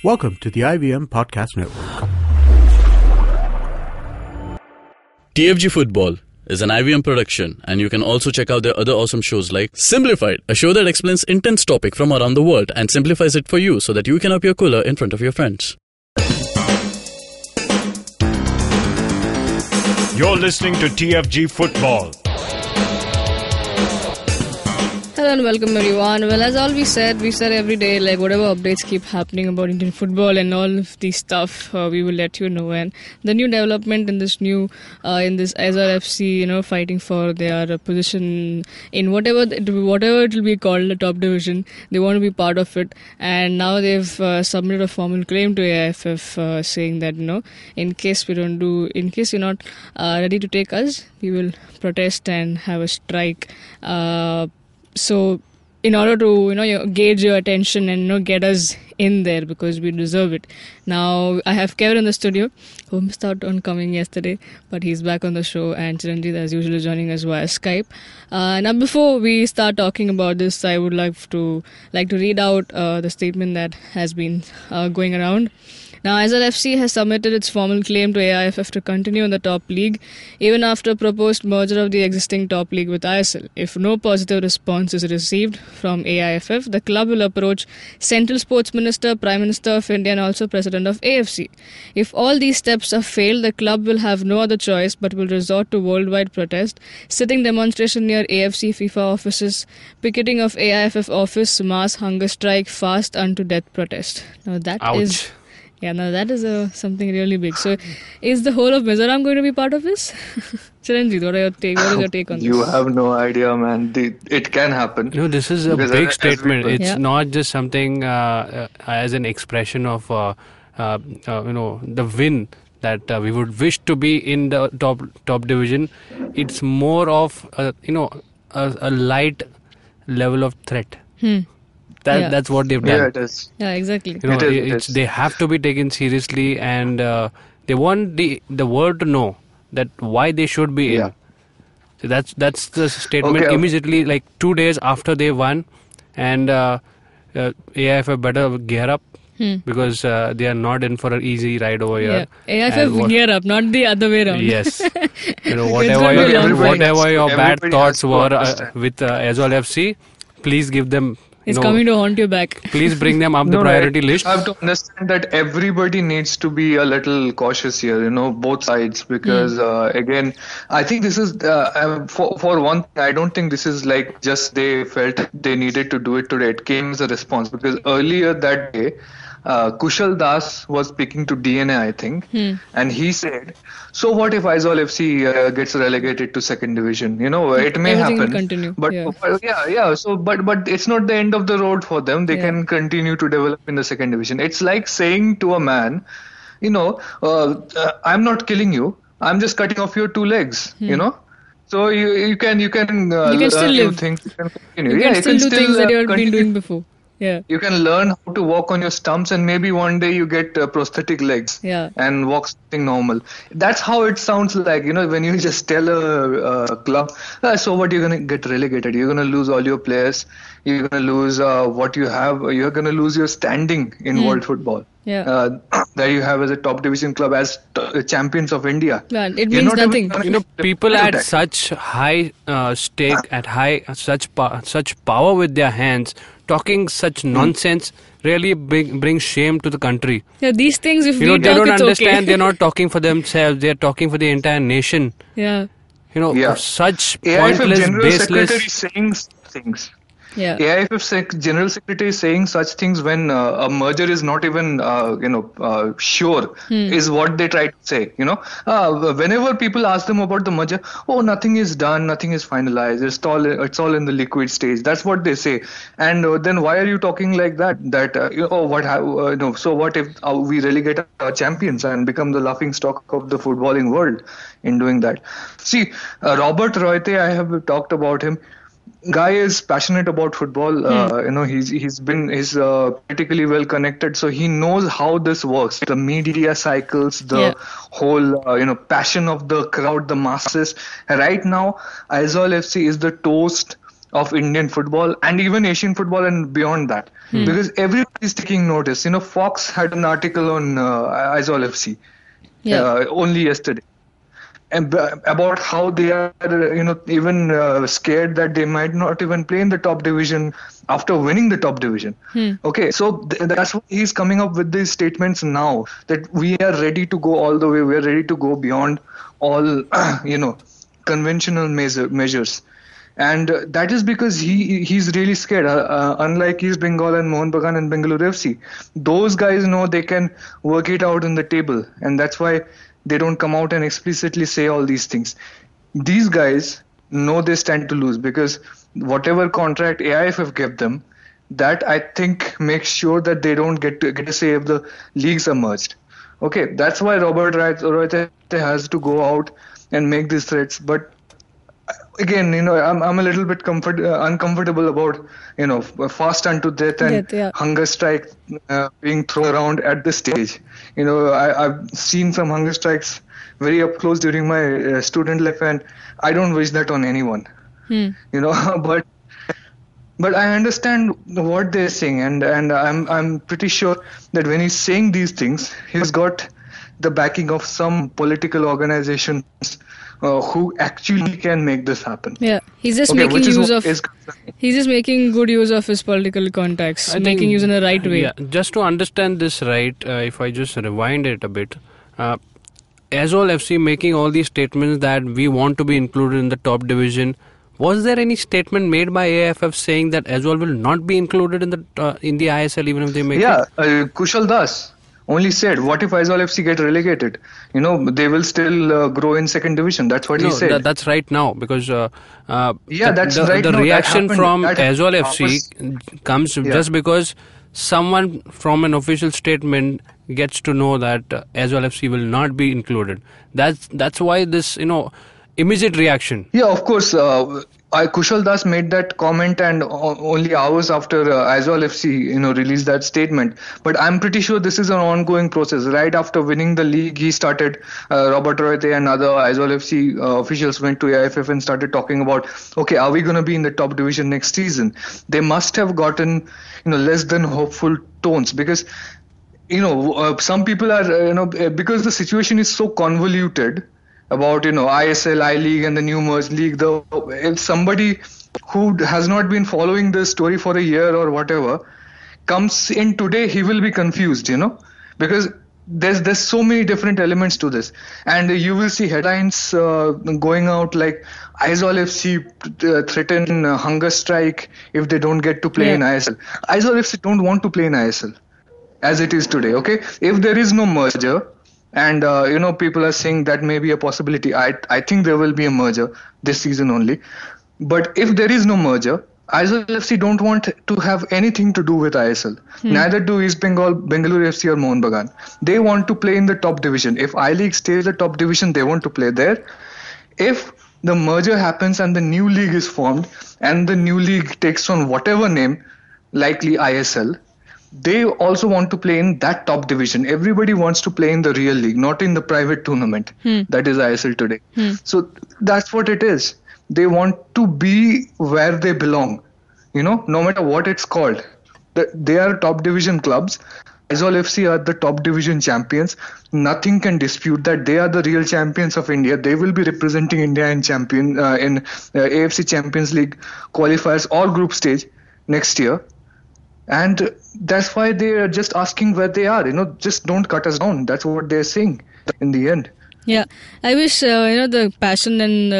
Welcome to the IVM Podcast Network. TFG Football is an IVM production, and you can also check out their other awesome shows like Simplified, a show that explains intense topic from around the world and simplifies it for you so that you can appear cooler in front of your friends. You're listening to TFG Football. Hello and welcome everyone. Well, as all we said every day, like whatever updates keep happening about Indian football and all of these stuff, we will let you know. And the new development in this Aizawl FC, fighting for their position in whatever it will be called, the top division, they want to be part of it. And now they've submitted a formal claim to AIFF saying that in case you're not ready to take us, we will protest and have a strike. So, in order to gauge your attention and get us in there because we deserve it. Now, I have Kevin in the studio who missed out on coming yesterday, but he's back on the show, and Chiranjeev, as usual, joining us via Skype. Now, before we start talking about this, I would like to read out the statement that has been going around. Now, Aizawl FC has submitted its formal claim to AIFF to continue in the top league, even after proposed merger of the existing top league with ISL. If no positive response is received from AIFF, the club will approach Central Sports Minister, Prime Minister of India, and also President of AFC. If all these steps are failed, the club will have no other choice but will resort to worldwide protest, sitting demonstration near AFC FIFA offices, picketing of AIFF office, mass hunger strike, fast unto death protest. Now that Ouch. is... Yeah, now that is something really big. So, is the whole of Mizoram going to be part of this? Chiranjeev, what is your take on this? You have no idea, man. It can happen. This is a big statement. It's not just something as an expression of, the win that we would wish to be in the top division. It's more of, a light level of threat. That's what they've done. Yeah, it is. Yeah, exactly. They have to be taken seriously, and they want the world to know that why they should be in. So that's the statement immediately, like 2 days after they won, and AIFF better gear up because they are not in for an easy ride over here. Yeah. AIFF gear up, not the other way around. Yes. Whatever your bad thoughts were with Aizawl FC, please give them. It's coming to haunt you back. Please bring them up the priority list. You have to understand that everybody needs to be a little cautious here, both sides. Because, again, I think this is, for one thing, I don't think this is like just they felt they needed to do it today. It came as a response. Because earlier that day, Kushal Das was speaking to DNA, I think, and he said, so what if Aizawl FC gets relegated to second division? It may happen. Will continue. But So, but it's not the end of the road for them. They can continue to develop in the second division. It's like saying to a man, I'm not killing you. I'm just cutting off your two legs. So you can still live. Things, you can continue. You can still do things that you have been doing before. Yeah. You can learn how to walk on your stumps, and maybe one day you get prosthetic legs and walk something normal. That's how it sounds like, when you just tell a club, so what, you're going to get relegated. You're going to lose all your players. You're going to lose what you have. You're going to lose your standing in world football. Yeah. That you have as a top division club, as champions of India. Yeah, it means nothing. People at such high stake, at such power with their hands, talking such nonsense really brings shame to the country. Yeah, these things, if we they talk, don't it's understand. okay. They're not talking for themselves. They're talking for the entire nation. Yeah. Such AIFF pointless, General baseless. Secretary saying things. Yeah. AIFF General Secretary is saying such things when a merger is not even, sure, is what they try to say. Whenever people ask them about the merger, nothing is done, nothing is finalized, it's all in the liquid stage. That's what they say. And then why are you talking like that? So what if we relegate our champions and become the laughing stock of the footballing world in doing that? See, Robert Royte, I have talked about him. Guy is passionate about football. He's politically well connected, so he knows how this works. The media cycles, the whole passion of the crowd, the masses. Right now, Aizawl FC is the toast of Indian football and even Asian football and beyond that. Because everybody is taking notice. Fox had an article on Aizawl FC only yesterday. And about how they are, even scared that they might not even play in the top division after winning the top division. Okay, so that's why he's coming up with these statements now, that we are ready to go all the way. We are ready to go beyond all, conventional measures. And that is because he's really scared. Unlike East Bengal and Mohun Bagan and Bengaluru FC, those guys know they can work it out on the table, and that's why they don't come out and explicitly say all these things. These guys know they stand to lose, because whatever contract AIFF gave them, that I think makes sure that they don't get a say if the leagues are merged. Okay, that's why Robert Roy has to go out and make these threats. But again, I'm a little bit uncomfortable about, fast unto death and hunger strike being thrown around at this stage. I've seen some hunger strikes very up close during my student life, and I don't wish that on anyone. But I understand what they're saying, and I'm pretty sure that when he's saying these things, he's got the backing of some political organizations who actually can make this happen. Yeah, he's just making good use of his political contacts, making use in the right way. Yeah, just to understand this right, if I just rewind it a bit, Aizawl FC making all these statements that we want to be included in the top division. Was there any statement made by AFF saying that Aizawl will not be included in the ISL even if they make it? Kushal Das only said, what if Aizawl FC get relegated? They will still grow in second division. That's what he said. That's right now, because that's right the now. reaction from Aizawl FC comes just because someone from an official statement gets to know that Aizawl FC will not be included. That's why this, immediate reaction. Yeah, of course. Kushal Das made that comment, and only hours after Aizawl FC, released that statement. But I'm pretty sure this is an ongoing process. Right after winning the league, he started. Robert Royte and other Aizawl FC officials went to AIFF and started talking about, okay, are we going to be in the top division next season? They must have gotten, less than hopeful tones, because some people are, because the situation is so convoluted about, ISL, I-League and the new merged league. If somebody who has not been following this story for a year or whatever comes in today, he will be confused, because there's so many different elements to this. And you will see headlines going out like Aizawl FC threaten hunger strike if they don't get to play in ISL. Aizawl FC don't want to play in ISL as it is today, okay? If there is no merger, and, people are saying that may be a possibility. I think there will be a merger this season only. But if there is no merger, Aizawl FC don't want to have anything to do with ISL. Neither do East Bengal, Bengaluru FC or Mohun Bagan. They want to play in the top division. If I-League stays the top division, they want to play there. If the merger happens and the new league is formed, and the new league takes on whatever name, likely ISL, they also want to play in that top division. Everybody wants to play in the real league, not in the private tournament that is ISL today. So that's what it is. They want to be where they belong, no matter what it's called. They are top division clubs. Aizawl FC are the top division champions. Nothing can dispute that. They are the real champions of India. They will be representing India in AFC Champions League qualifiers or group stage next year. And that's why they are just asking where they are. Just don't cut us down. That's what they're saying in the end. Yeah, I wish the passion and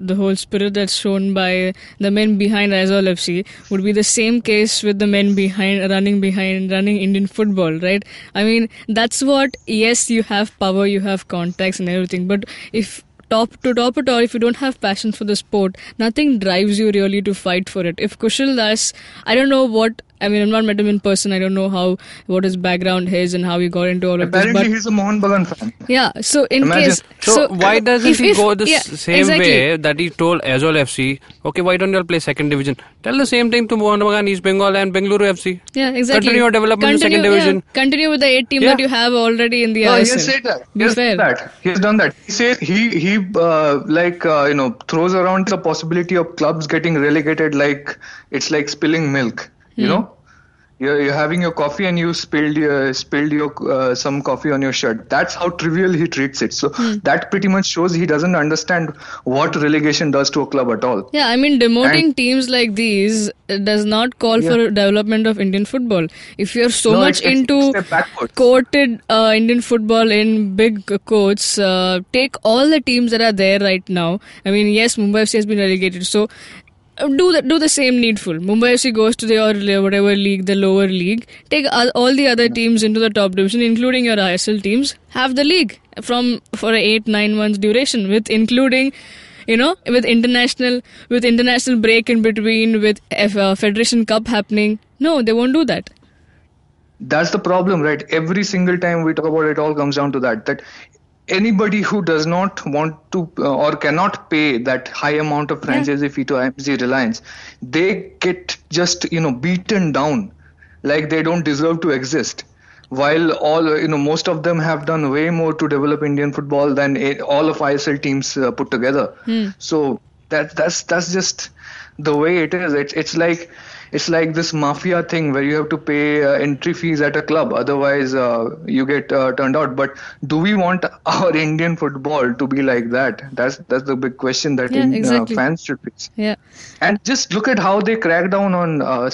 the whole spirit that's shown by the men behind Aizawl FC would be the same case with the men running Indian football, right? I mean, that's what. Yes, you have power, you have contacts and everything, but if top it all, if you don't have passion for the sport, nothing drives you really to fight for it. If Kushal Das, I don't know what I mean, I've not met him in person. I don't know what his background is and how he got into all of this. Apparently, he's a Mohun Bagan fan. Yeah, so in Imagine. case... So why doesn't he go the same exactly. way that he told Aizawl FC, okay, why don't you all play second division? Tell the same thing to Mohun Bagan, East Bengal and Bengaluru FC. Yeah, exactly. Continue your development in second division. Yeah, continue with the 8 team that you have already in the ISL. He has said that. He has done that. He said he throws around the possibility of clubs getting relegated like it's like spilling milk. You know, you're having your coffee and you spilled your some coffee on your shirt. That's how trivial he treats it. So that pretty much shows he doesn't understand what relegation does to a club at all. Yeah, I mean, demoting teams like these does not call for development of Indian football. If you're so much into quoted Indian football in big quotes, take all the teams that are there right now. I mean, yes, Mumbai FC has been relegated, so do the same needful. Mumbai FC goes to the whatever league, the lower league. Take all the other teams into the top division, including your ISL teams. Have the league for 8-9 months duration, with including, with international break in between, with Federation Cup happening. No, they won't do that. That's the problem, right? Every single time we talk about it, all comes down to that anybody who does not want to or cannot pay that high amount of franchise fee to IMG Reliance, they get just beaten down like they don't deserve to exist. While all most of them have done way more to develop Indian football than all of ISL teams put together. So that's just the way it is. It's like this mafia thing where you have to pay entry fees at a club, otherwise you get turned out. But do we want our Indian football to be like that? That's the big question that fans should face. Yeah. And just look at how they crack down on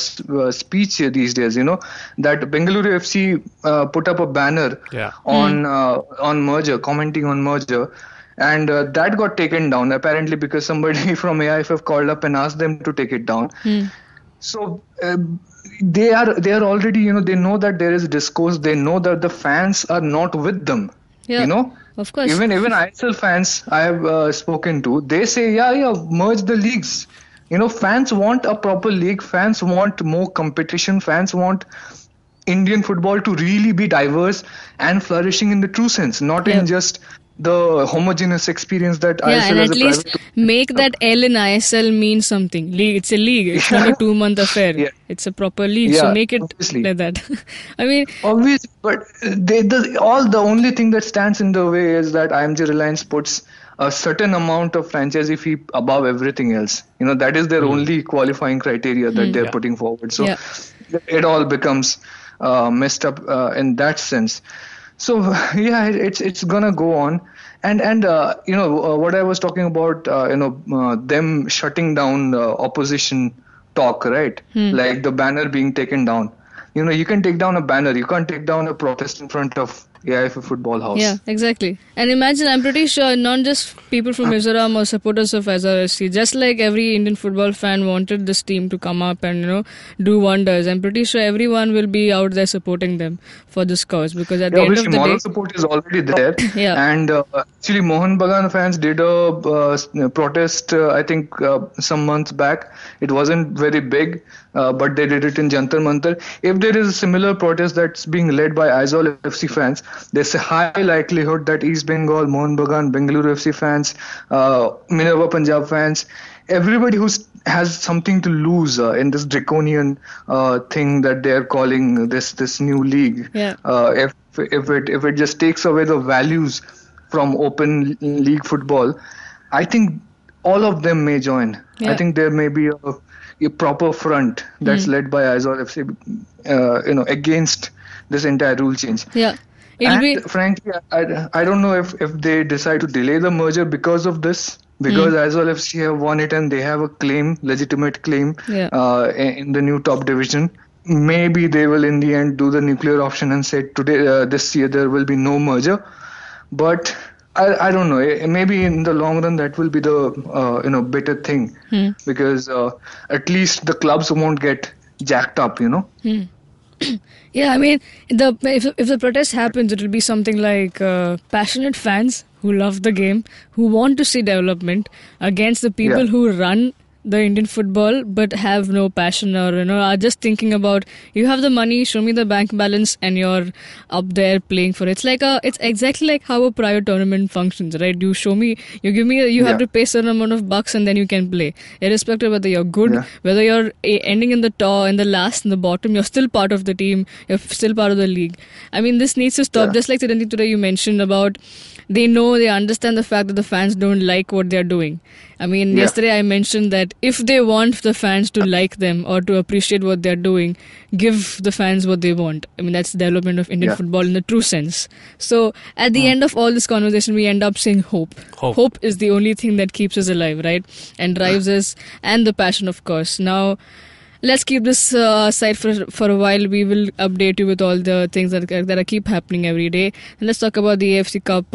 speech these days. That Bengaluru FC put up a banner on merger, commenting on merger. And that got taken down apparently because somebody from AIFF called up and asked them to take it down. So they are already, they know that there is discourse. They know that the fans are not with them. Yeah, of course. Even ISL fans I have spoken to, they say, merge the leagues. Fans want a proper league. Fans want more competition. Fans want Indian football to really be diverse and flourishing in the true sense, not in just the homogeneous experience that ISL and as at a least private make that L in ISL mean something. It's a league. It's not a 2-month affair. It's a proper league. So make it like that. I mean, obviously, but the only thing that stands in the way is that IMG Reliance puts a certain amount of franchisee fee above everything else. That is their only qualifying criteria that they're putting forward. So it all becomes messed up in that sense. So it's gonna go on, and what I was talking about, them shutting down opposition talk, right? Like the banner being taken down. You can take down a banner, you can't take down a protest in front of AIFF Football House. Yeah, exactly. And imagine, I'm pretty sure not just people from Mizoram or supporters of Aizawl FC, just like every Indian football fan wanted this team to come up and do wonders. I'm pretty sure everyone will be out there supporting them for this cause, because at the end of the day, moral support is already there. And actually, Mohun Bagan fans did a protest. I think some months back. It wasn't very big, but they did it in Jantar Mantar. If there is a similar protest that's being led by Aizawl FC fans, there's a high likelihood that East Bengal, Mohun Bagan, Bengaluru FC fans, Minerva Punjab fans, everybody who has something to lose in this draconian thing that they're calling this new league. If it just takes away the values from open league football, I think all of them may join. I think there may be a proper front that's led by Aizawl FC, against this entire rule change. Frankly, I don't know if they decide to delay the merger because of this, because Aizawl FC have won it and they have a legitimate claim in the new top division. Maybe they will in the end do the nuclear option and say this year there will be no merger. But I don't know. Maybe in the long run that will be the better thing, because at least the clubs won't get jacked up. Yeah, I mean, if the protest happens, it will be something like passionate fans who love the game, who want to see development, against the people who run the Indian football but have no passion, or are just thinking about, you have the money, show me the bank balance, and you're up there playing for it. It's exactly like how a private tournament functions, right? You show me, you give me, you have to pay certain amount of bucks and then you can play, irrespective of whether you're good, whether you're ending in the top, in the last, in the bottom, you're still part of the team, you're still part of the league. I mean, this needs to stop. Just like Chiranjeev today you mentioned about, they understand the fact that the fans don't like what they're doing. I mean, yesterday I mentioned that if they want the fans to like them or to appreciate what they're doing, give the fans what they want. I mean, that's the development of Indian football in the true sense. So at the end of all this conversation, we end up saying hope. Hope is the only thing that keeps us alive, right? And drives us, and the passion, of course. Now, let's keep this aside for a while. We will update you with all the things that keep happening every day. And let's talk about the AFC Cup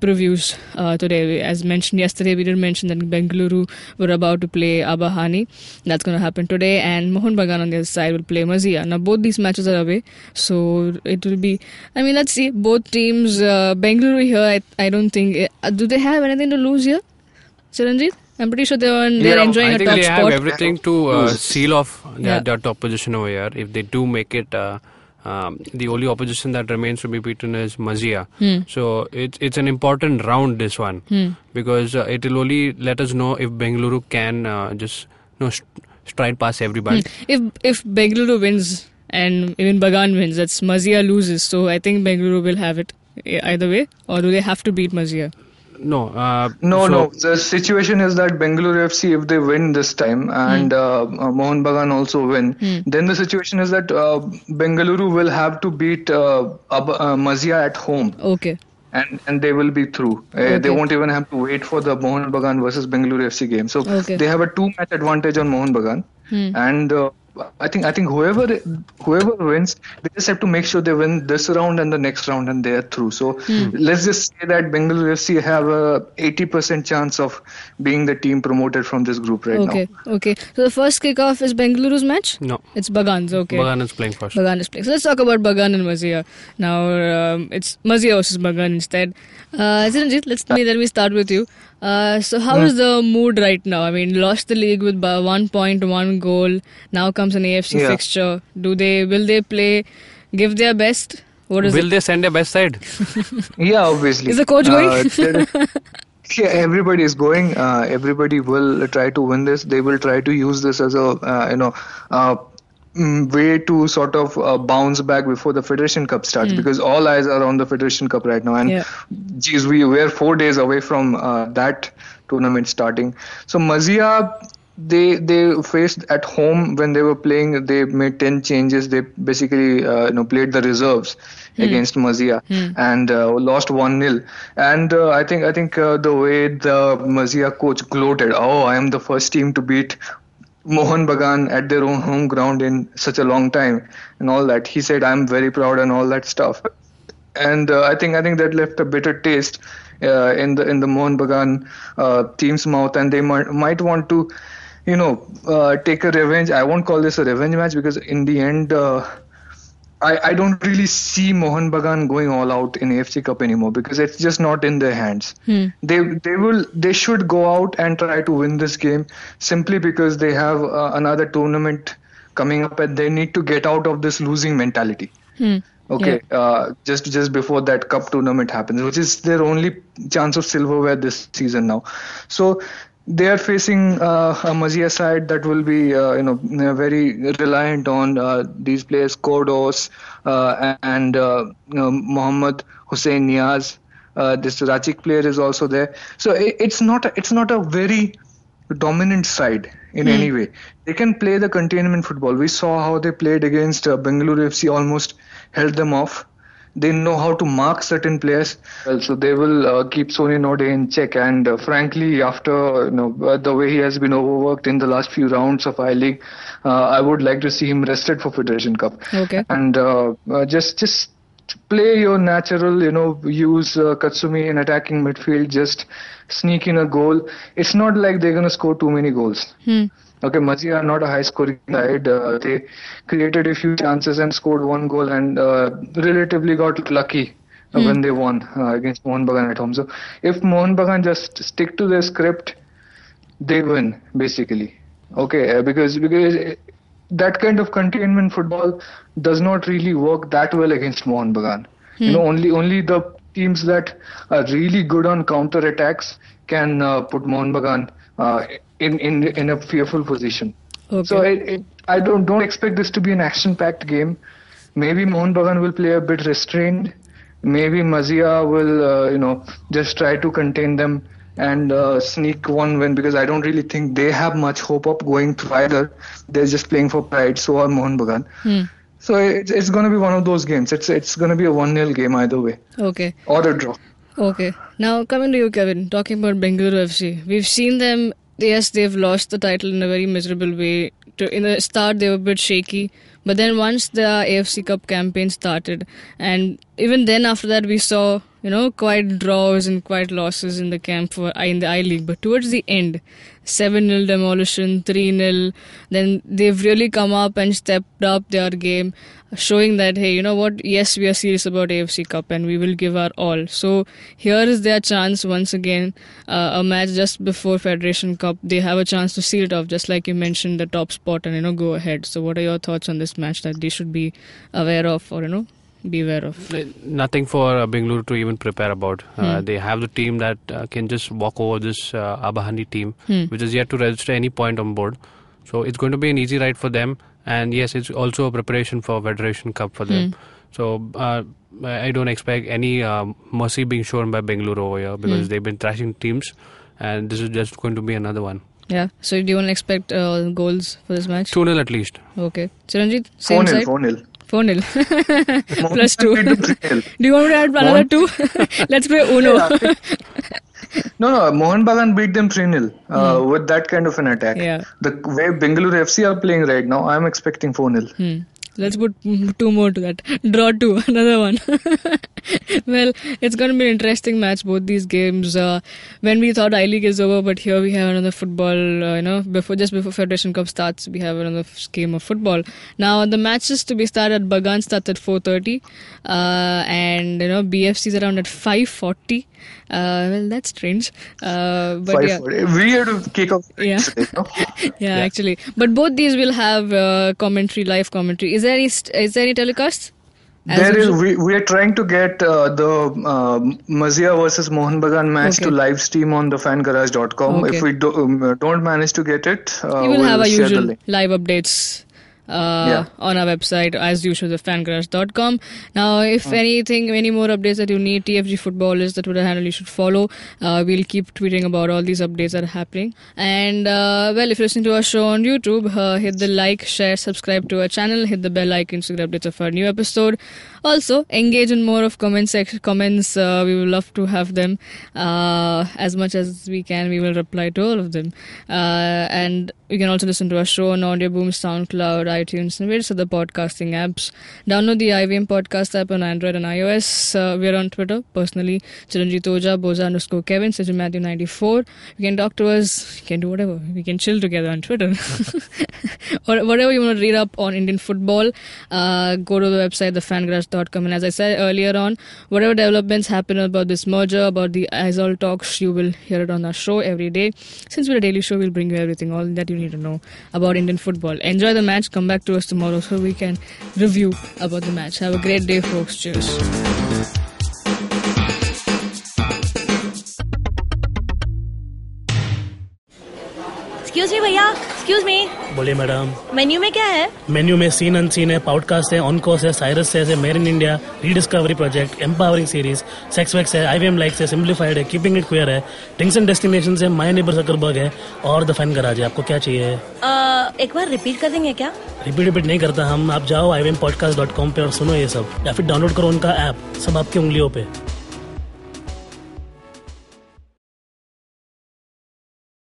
previews today. As mentioned yesterday, we did mention that Bengaluru were about to play Abahani. That's going to happen today. And Mohun Bagan on the other side will play Mazia. Now, both these matches are away. So it will be... I mean, let's see. Both teams... Bengaluru here, I don't think... do they have anything to lose here? Chiranjeev? I'm pretty sure they're enjoying a top spot. I think they have everything to seal off their top position over here. If they do make it, the only opposition that remains to be beaten is Mazia. So it's an important round, this one, because it will only let us know if Bengaluru can just stride past everybody. If Bengaluru wins and even Bagan wins, that's Mazia loses. So I think Bengaluru will have it either way. Or do they have to beat Mazia? No. The situation is that Bengaluru FC, if they win this time and Mohun Bagan also win, then the situation is that Bengaluru will have to beat Mazia at home. Okay. And they will be through. They won't even have to wait for the Mohun Bagan versus Bengaluru FC game. So they have a 2-match advantage on Mohun Bagan. And I think whoever wins, they just have to make sure they win this round and the next round, and they are through. So let's just say that Bengaluru FC have a 80% chance of being the team promoted from this group now. Okay. So the first kickoff is Bengaluru's match? No, it's Bagan's. Okay. Bagan is playing first. So let's talk about Bagan and Mazia. Now it's Mazia versus Bagan instead. Chiranjeev, let me start with you. So how is the mood right now? I mean, lost the league with 1 point, 1 goal. Now comes an AFC fixture. Will they play, give their best? Will they send their best side? Yeah, obviously. Is the coach going? Yeah, everybody is going. Everybody will try to win this. They will try to use this as a way to sort of bounce back before the Federation Cup starts, because all eyes are on the Federation Cup right now, and we're 4 days away from that tournament starting. So Mazia, they faced at home when they were playing. They made 10 changes. They basically played the reserves against Mazia and lost 1-0. And I think the way the Mazia coach gloated, I am the first team to beat Mohun Bagan at their own home ground in such a long time and all that. He said, I'm very proud and all that stuff. And I think that left a bitter taste in the Mohun Bagan team's mouth, and they might want to take a revenge. I won't call this a revenge match, because in the end I don't really see Mohun Bagan going all out in AFC Cup anymore, because it's just not in their hands. They should go out and try to win this game, simply because they have another tournament coming up and they need to get out of this losing mentality. Just before that cup tournament happens, which is their only chance of silverware this season now. So they are facing a Mazia side that will be, very reliant on these players, Kodos and Mohammad Hussein Niaz. This Rachik player is also there. So it's not a very dominant side in any way. They can play the containment football. We saw how they played against Bengaluru FC, almost held them off. They know how to mark certain players. So they will keep Sonny Node in check. And frankly, after the way he has been overworked in the last few rounds of I-League, I would like to see him rested for Federation Cup. Okay. And just play your natural, use Katsumi in attacking midfield, just sneak in a goal. It's not like they're going to score too many goals. Okay, Mazia are not a high-scoring side. They created a few chances and scored 1 goal, and relatively got lucky when they won against Mohun Bagan at home. So if Mohun Bagan just stick to their script, they win, basically. Okay, because that kind of containment football does not really work that well against Mohun Bagan. You know, only the teams that are really good on counter attacks can put Mohun Bagan in a fearful position. Okay. So I don't expect this to be an action-packed game. Maybe Mohun Bagan will play a bit restrained. Maybe Mazia will just try to contain them and sneak one win, because I don't really think they have much hope of going through either. They're just playing for pride. So are Mohun Bagan. So it's going to be one of those games. It's going to be a 1-0 game either way. Okay. Or a draw. Okay. Now coming to you, Kevin, talking about Bengaluru FC. We've seen them. Yes, they've lost the title in a very miserable way. In the start, they were a bit shaky. But then once the AFC Cup campaign started, and even then after that we saw, quite draws and quite losses in the camp in the I-League. But towards the end, 7-0 demolition, 3-0, then they've really come up and stepped up their game, showing that, hey, you know what, yes, we are serious about AFC Cup and we will give our all. So here is their chance once again, a match just before Federation Cup. They have a chance to seal it off, just like you mentioned, the top spot and, go ahead. So what are your thoughts on this match that they should be aware of or, be aware of? Nothing for Bengaluru to even prepare about. They have the team that can just walk over this Abahani team, which is yet to register any point on board. So it's going to be an easy ride for them. And yes, it's also a preparation for Federation Cup for them. So I don't expect any mercy being shown by Bengaluru over here, because they've been thrashing teams, and this is just going to be another one. Yeah. So do you want to expect goals for this match? 2-0 at least. Okay. Chiranjit, same side? 4-0. 4-0. Plus 2. Do you want to add another 2? Let's play Uno. No, Mohun Bagan beat them 3-0 with that kind of an attack. Yeah. The way Bengaluru FC are playing right now, I'm expecting 4-0. Let's put 2 more to that. Draw 2, another one. Well, it's going to be an interesting match, both these games. When we thought I-League is over, but here we have another football, before Federation Cup starts, we have another game of football. Now, the matches to be started at Bagan starts at 4:30. And, BFC is around at 5:40. Well, that's strange. But yeah. Weird kick-off. Yeah. Yeah, actually. But both these will have live commentary. Is there any telecast? There is. We are trying to get the Mazia versus Mohun Bagan match to live stream on the fangarage.com. Okay. If we don't manage to get it, we will have our usual live updates on our website, as usual, the fangarage.com. Now, if any more updates that you need, TFG Football is the Twitter handle you should follow. We'll keep tweeting about all these updates that are happening. And, if you're listening to our show on YouTube, hit the like, share, subscribe to our channel, hit the bell icon to get updates of our new episode. Also, engage in more of comments. We will love to have them. As much as we can, we will reply to all of them. And you can also listen to our show on Audio Boom, SoundCloud, iTunes, and various other podcasting apps. Download the IVM podcast app on Android and iOS. We are on Twitter, personally, Chiranjit Oja, Boza_Kevin, Sajid Matthew 94. You can talk to us, you can do whatever. We can chill together on Twitter. Or whatever you want to read up on Indian football, go to the website, thefangarage.com. And as I said earlier on, whatever developments happen about this merger, about the Aizawl talks, you will hear it on our show every day. Since we're a daily show, we'll bring you everything, all that you need to know about Indian football. Enjoy the match. Come back to us tomorrow so we can review about the match. Have a great day, folks. Cheers. Excuse me भैया, excuse me. बोलिए madam. Menu में क्या है? Menu में scene unseen है, podcast है, on course है, Cyrus है, made in India, rediscovery project, empowering series, sex wax है, IVM लाइक्स है, सिंप्लीफाइड है, कीपिंग इट क्वियर है, ड्रिंक्स एंड डेस्टिनेशंस है, माय नेबर जकरबर्ग है और द फैन गराज है. आपको क्या चाहिए? एक बार रिपीट कर देंगे क्या? रिपीट नहीं करता हम. आप जाओ IVMpodcast.com पे और सुनो ये सब, या फिर डाउनलोड करो उनका ऐप, सब आपकी उंगलियों पे.